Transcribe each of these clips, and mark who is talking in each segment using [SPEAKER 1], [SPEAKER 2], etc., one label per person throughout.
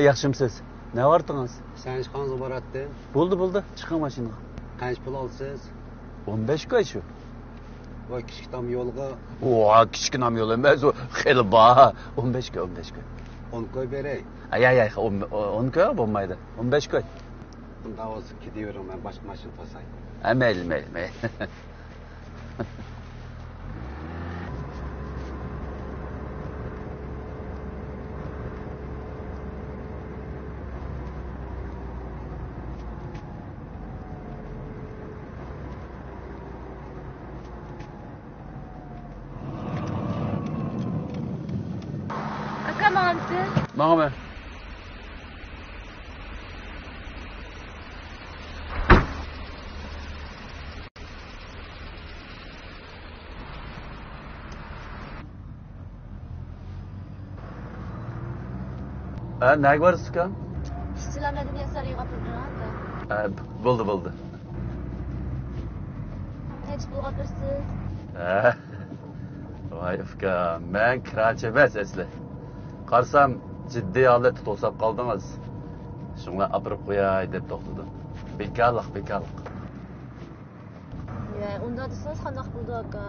[SPEAKER 1] Yaxshimsiz. Ne vardınız?
[SPEAKER 2] Sen chiqqansiz boratdi.
[SPEAKER 1] Bo'ldi, chiqing mashinaga.
[SPEAKER 2] Qancha pul olsiz?
[SPEAKER 1] 15 koy shu.
[SPEAKER 2] Voy kichikdam yo'lga.
[SPEAKER 1] Kichkinam yo'l emas, u xeli ba. 15 koy.
[SPEAKER 2] 10 koy beray.
[SPEAKER 1] Ay, 10 koy bo'lmaydi. 15 koy.
[SPEAKER 2] Bunda olsa gidiyorum ben başka mashina topsay.
[SPEAKER 1] Mayli. Mama. Nega borsiz-ku?
[SPEAKER 3] İşçilerle dünyasları kapırdı.
[SPEAKER 1] Bo'ldi.
[SPEAKER 3] Hech pul kapırsız.
[SPEAKER 1] Voy uka, men kirachi emas asli. Qarsam jiddiy holatda to'sab qoldingiz. Shunga apirib qo'yay deb to'xtadim. Bekarlik.
[SPEAKER 3] Unda desangiz qandoq bo'ldi aka?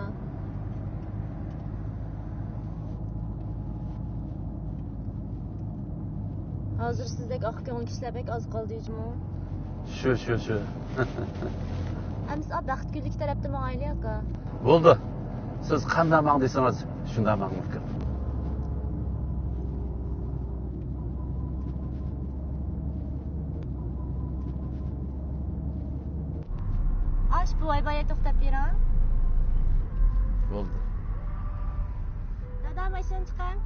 [SPEAKER 3] Hozir sizdek oq ko'ngil kishilar bek oz qoldi ijmo.
[SPEAKER 1] Shu.
[SPEAKER 3] Amsa baxtgullik tarafda ma'ayli aka.
[SPEAKER 1] Bo'ldi. Siz qanday ma'ng desangiz, shunday ma'ng mumkin.
[SPEAKER 3] Bu ay baya to'xtab bering.
[SPEAKER 1] Bo'ldi.
[SPEAKER 3] Dada mashina chiqing.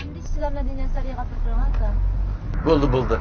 [SPEAKER 3] Endi sizlarga dinasariga gapirib aka.
[SPEAKER 1] Bo'ldi.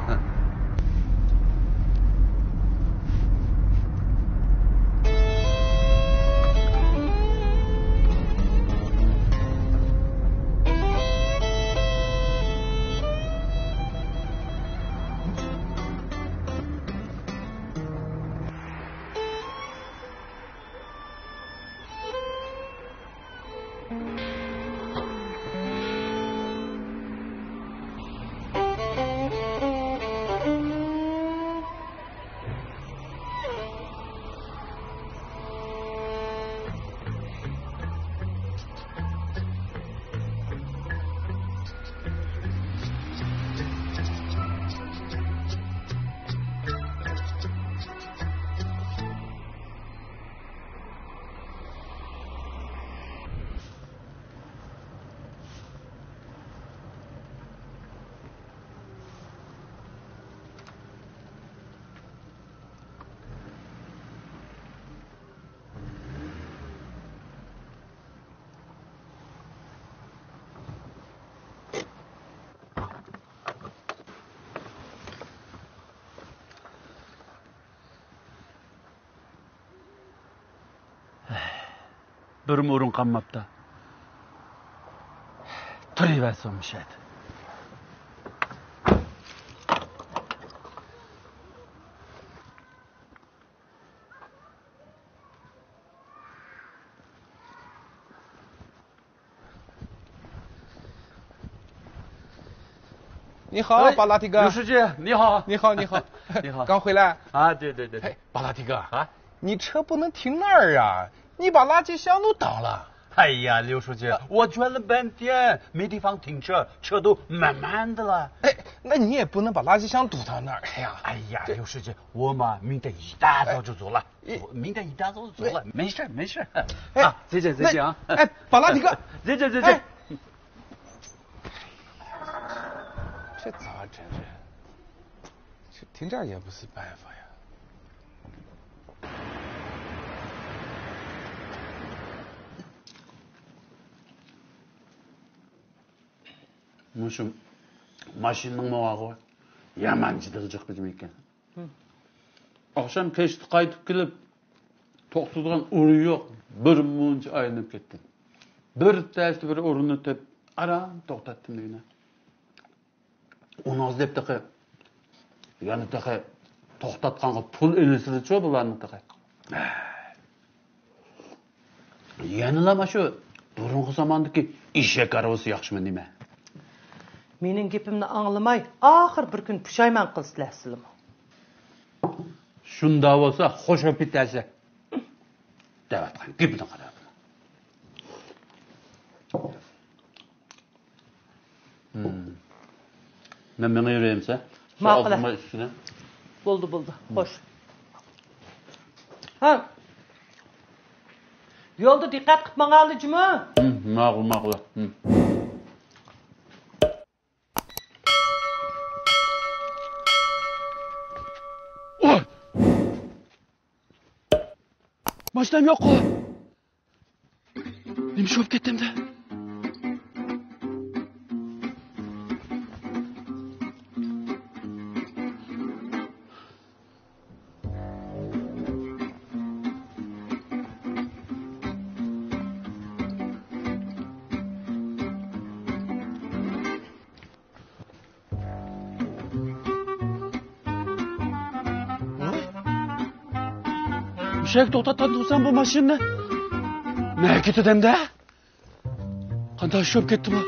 [SPEAKER 1] bir o'rin qolmabdi. Turaversin mishadi.
[SPEAKER 4] 你好，巴拉提哥。
[SPEAKER 1] 刘书记，你好。
[SPEAKER 4] 你好，你好。
[SPEAKER 1] 你好。
[SPEAKER 4] 刚回来。
[SPEAKER 1] 啊，对。
[SPEAKER 4] 哎，巴拉提哥
[SPEAKER 1] 啊，
[SPEAKER 4] 你车不能停那儿啊！你把垃圾箱都倒了。
[SPEAKER 1] 哎呀，刘书记，我转了半天，没地方停车，车都满满的了。
[SPEAKER 4] 哎，那你也不能把垃圾箱堵到那儿。
[SPEAKER 1] 哎呀，刘书记，我嘛明天一大早就走了。明天一大早就走了，没事。啊，再见啊。
[SPEAKER 4] 哎，巴拉提哥，
[SPEAKER 1] 再见。
[SPEAKER 4] 这咋整这停这儿也不是办法呀。
[SPEAKER 1] Mushum mashinaning mog'og'i yamanchida chiqib ekan. Oqshom kechda qaytib kelib, to'xtadigan o'rin yo'q. Bir muncha aylanib ketdim. Bir tashli bir o'rinni tep aram to'xtatdim deyna. Unoz deb taqa. Yani taqa to'xtatganga pul elisirichi bularni taqa. Yanılama shu burungi zamondagi eshak arabasi yaxshimi nima?
[SPEAKER 5] Mening gapimni anglamay, oxir bir kun pushaymon qilsizlarmi?
[SPEAKER 1] Shunda bo'lsa, xo'sh bitasi. Davatgan gapini qarab. Men meni yurayimsa,
[SPEAKER 5] ma'qul. Bo'ldi, xo'sh. Ha. Yo'lda diqqat qilib maqalijmi?
[SPEAKER 1] Ma'qul. Mashinam yo'q. Nima sho'p ketdim-da? Uşak to'xtatdan tursan bu mashinani. Nima ketadimda? Qanday sho'p ketdi bu?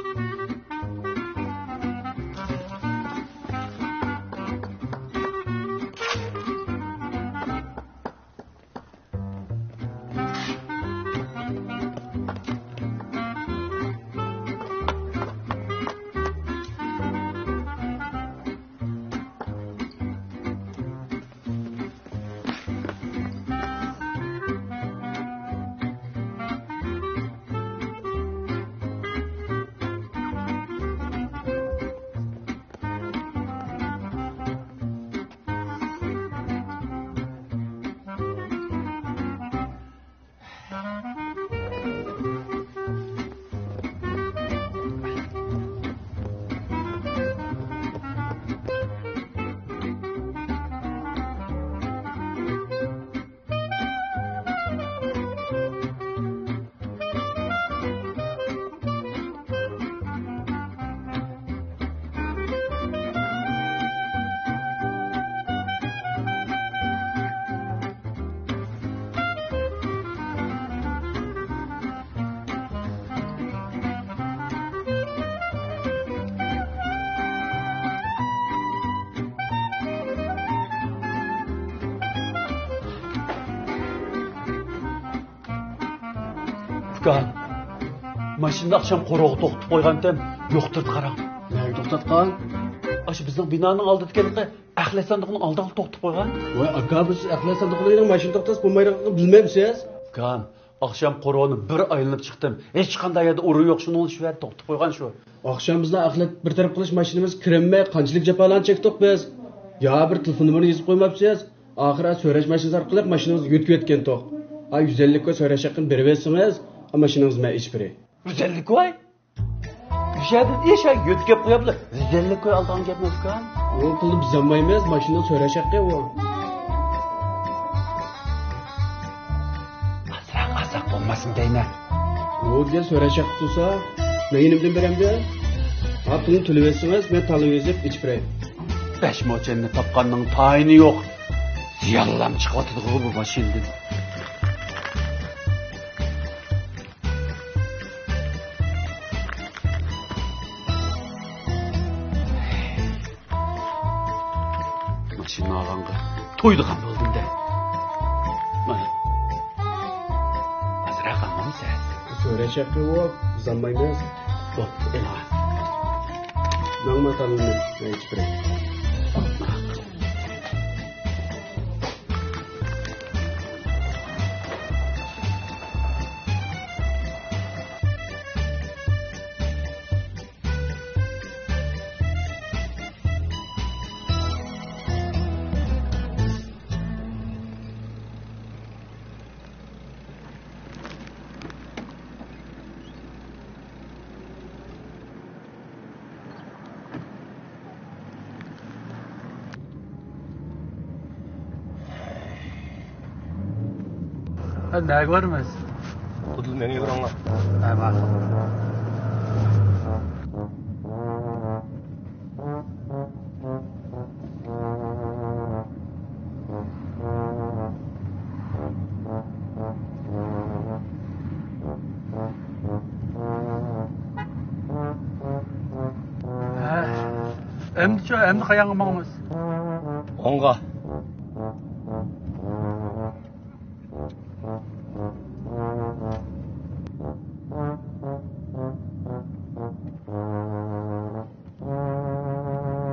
[SPEAKER 1] Maşında akşam qo'rg'u to'xtatib qo'ygandim, yo'qdir qarang.
[SPEAKER 6] Nega to'xtatgan?
[SPEAKER 1] Aşı bizning binoning oldidagi axlat sandiqning oldiga to'xtatib qo'ygan.
[SPEAKER 6] Voy, aka biz axlat sandiqlarning mashina to'xtatib bo'lmayligini bilmaysiz?
[SPEAKER 1] Kan, akşam qo'rg'uni bir aylanib chiqdim. Hech qanday yerda o'rin yo'q, shuni shu yerda to'xtatib qo'ygan shu.
[SPEAKER 6] Akşam bizning axlat bir taraf qilish mashinamiz kirinmay, qanchalik jafolarni chekdik biz. Ya bir telefon numarani yozib qo'ymabsiz. Oxiri so'rash mashinasi orqali mashinamizni yutib ketgan to'q. 150 ga so'rash haqqini berib bersangiz, mashinamiz men ish beri.
[SPEAKER 1] 150 koy? Düşerdi diye şey yütkep koyabilir. 150 koy aldan gelmez kan.
[SPEAKER 6] O pulu biz almayız, maşından so'rash haqqi o.
[SPEAKER 1] Asrak olmasın deyne.
[SPEAKER 6] O diye söyleşek tutsa, ben yenimden berem de. Ha pulunu tülüversiniz, ben talı vezip içip bireyim.
[SPEAKER 1] 5 moçenini tapkanның tayini yok. Ziyallam çıkıvatıdı bu başildi. Maşini ağanға toyduған болдым да. Mana. Azırak anlam sen.
[SPEAKER 6] Söyleşek o, zanmayınız.
[SPEAKER 1] Bop, ela.
[SPEAKER 6] Nağma talını ben içip bireyim.
[SPEAKER 1] Ne görmez?
[SPEAKER 4] Kudul meni yıkıranlar.
[SPEAKER 1] Ha bak. Emdi kayanı mağmız.
[SPEAKER 4] Onga.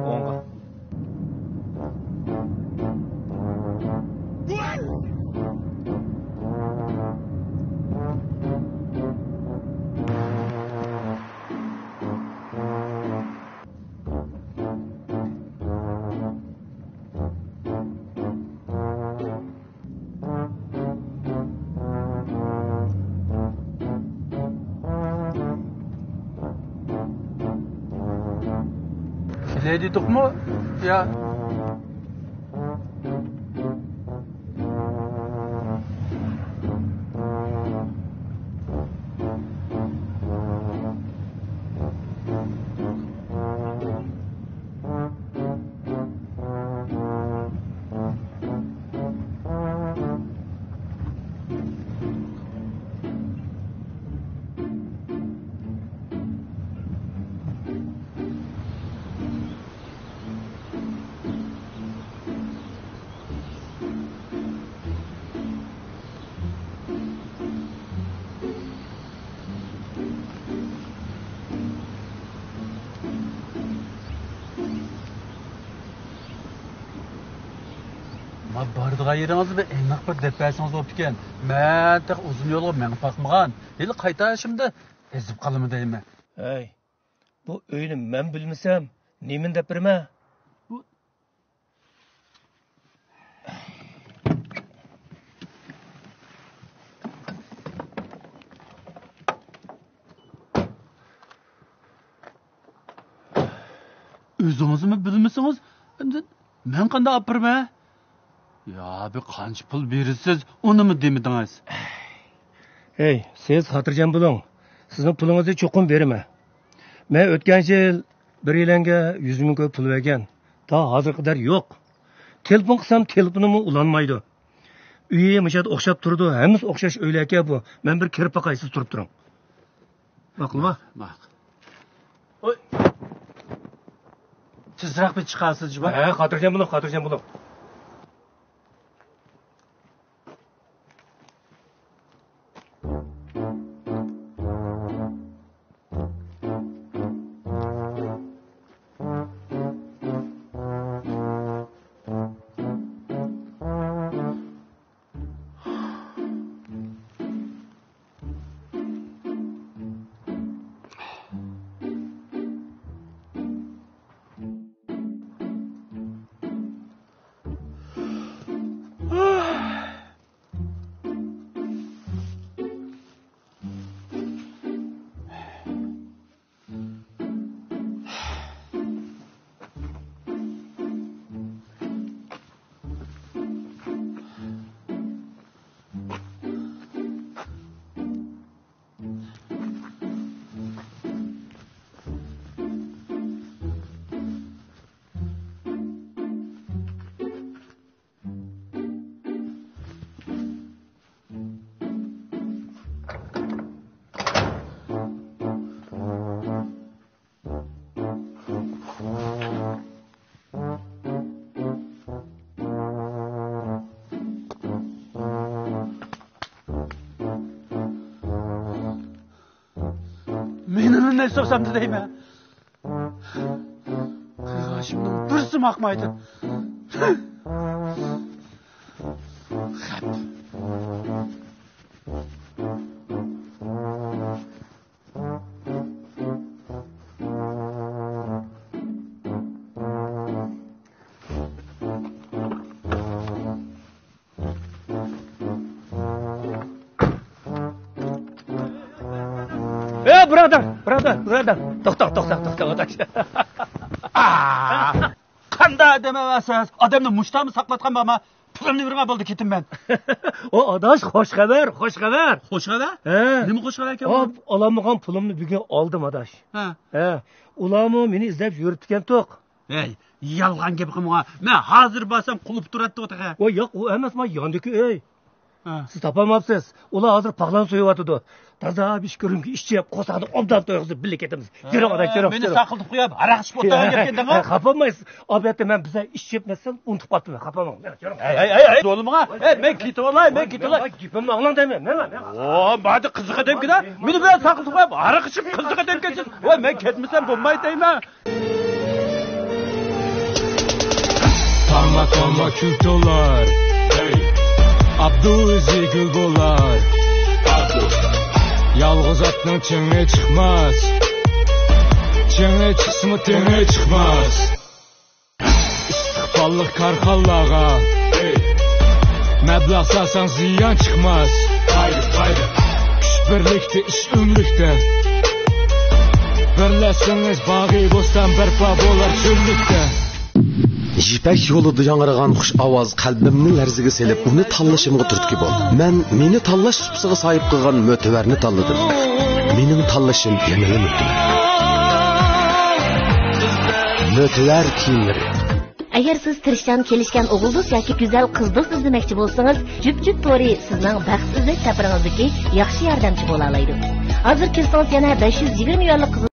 [SPEAKER 4] Onga.
[SPEAKER 1] File dedik mu? Ya. Ma bardığa yeriniz bir enak bir depresiniz olup iken. Men tek uzun yolga men bakmagan. Heli qayta şimdi ezip kalımı deyme.
[SPEAKER 7] Hey, bu öyle ben bilmesem, nemin dep birme?
[SPEAKER 1] Özünüz mü bilmisiniz? Men qanda apırma? Ya bir qancha pul berisiz, onu mu demediniz?
[SPEAKER 7] Hey, siz hatırcan bulun. Sizin pulunuzu çokum verme. Ben ötken yıl bir yılenge 100 ming koy pul vergen. Daha hazır kadar yok. Telefon kısam telefonumu ulanmaydı. Üyeye mışat okşap durdu. Hemiz okşaş öyleyken bu. Ben bir kirip bakaysız durup durun. Bakılma.
[SPEAKER 1] Bak. Oy. Tezroq bir chiqasiz bak.
[SPEAKER 7] Hatırcan bulun.
[SPEAKER 1] Burnunu ne soksam da deyim ya. Kaşımdan bir sım akmaydı.
[SPEAKER 7] Buradan. To'xta, adaş.
[SPEAKER 1] Qanday demavasiz? Odamni mushta mı saklatgan ama pulni bergan bo'ldi ketim ben.
[SPEAKER 7] O adaş xo'sh xabar.
[SPEAKER 1] Xo'sh xabar?
[SPEAKER 7] He.
[SPEAKER 1] Nima xo'sh xabar ekan?
[SPEAKER 7] Hop, olamagan pulimni bugun oldim adaş. He. Ularmı meni izlab yuribdikan to'q.
[SPEAKER 1] Ey, yolg'on gap qilma. Men hozir borsam qulib turadi o'taga.
[SPEAKER 7] O yo'q, u emas, men yondiki uy. Siz topolmabsiz. Ular hozir paqlan so'yatdi. Taza bish ko'rimki ishchi yap, qo'saqni obdan to'yg'izib birga ketamiz. Yurib adaş, yurib.
[SPEAKER 1] Meni saqilib qo'yib, araq ichib o'tirgan ketdingmi?
[SPEAKER 7] Xafamaysiz. Albatta men biza ish yetmasam unutib qoldim. Xafamang.
[SPEAKER 1] Ey, o'g'limga. Ey, men ketib olay.
[SPEAKER 7] Gapimni anglang deyman. Men.
[SPEAKER 1] O, ba'di qiziq deb kida. Meni bilan saqilib qo'yib, araq ichib qiziq deb ketsin. Voy, men ketmasam bo'lmaydi deyman.
[SPEAKER 8] Parmak kül dolar. Abdüzi gül bolar. Yalğız atның çöңe çıkmaz. Çöңe çıksımı töңe çıkmaz. İstiqballık karxallağa. Məbləğ salsan ziyan çıkmaz. Güç birlikte, iş ümlükte. Birləsiniz bağı bostan bərpa bolar çöllükte.
[SPEAKER 9] Jipek yolida yangragan xush ovoz qalbimni larziga selib, uni tanlashimga turtki bo'ldi. Men meni tanlash supsiga sahib qilgan mo'tivarni tanladim. Mening tanlashim yanada mo'tivar. Mo'tivar kiyimlari.
[SPEAKER 10] Agar siz tirishchan kelishgan o'g'ildo'st yoki go'zal qizdo'st izlamoqchi bo'lsangiz, Jup To'ri sizning baxt izlash safaringizdagi yaxshi yordamchi bo'la oladi. Hozir kelsangiz yana 520 yillik